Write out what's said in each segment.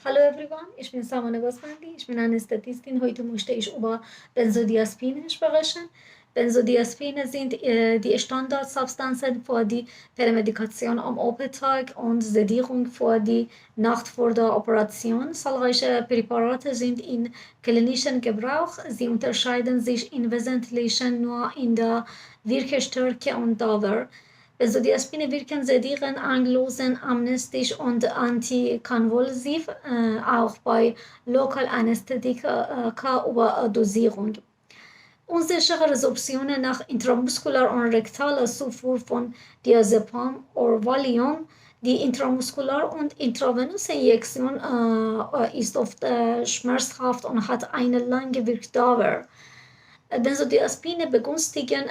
Hallo everyone, ich bin Samane Basmandi, ich bin Anästhetistin. Heute möchte ich über Benzodiazepine sprechen. Benzodiazepine sind die Standardsubstanzen für die Prämedikation am OP-Tag und Sedierung für die Nacht vor der Operation. Zahlreiche Präparate sind in klinischem Gebrauch. Sie unterscheiden sich im Wesentlichen nur in der Wirkstärke und Dauer. Benzodiazepine wirken sedierend, einlösend, amnestisch und antikonvulsiv, auch bei Lokalanästhetika Überdosierung. Unsichere Resorptionen nach intramuskular und rektaler Zufuhr von Diazepam oder Valium. Die intramuskular und intravenöse Injektion ist oft schmerzhaft und hat eine lange Wirkdauer. Benzodiazepine begünstigen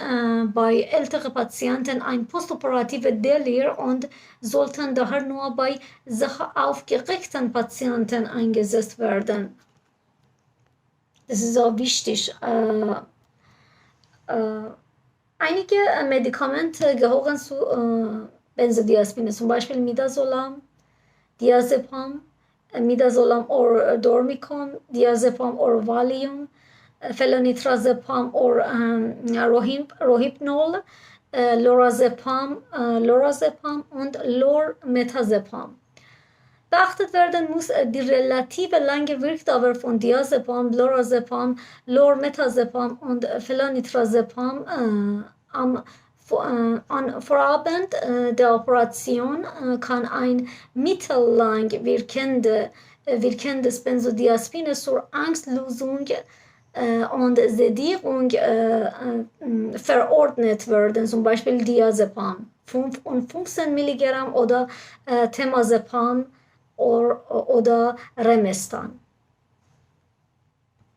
bei älteren Patienten ein postoperatives Delir und sollten daher nur bei sehr aufgeregten Patienten eingesetzt werden. Das ist so wichtig. Einige Medikamente gehören zu Benzodiazepine, zum Beispiel Midazolam, Diazepam, Midazolam or Dormicum, Diazepam or Valium, Felonitrazepam or Rohypnol, Lorazepam und Lormetazepam. Beachtet werden muss die relative lange Wirkdauer von Diazepam, Lorazepam, Lormetazepam und Felonitrazepam. Am Vorabend der Operation kann ein mittellang wirkendes Benzodiazepin zur Angstlösung und Sedierung verordnet werden, zum Beispiel Diazepam 5 und 15 Milligramm oder Temazepam oder Remestan.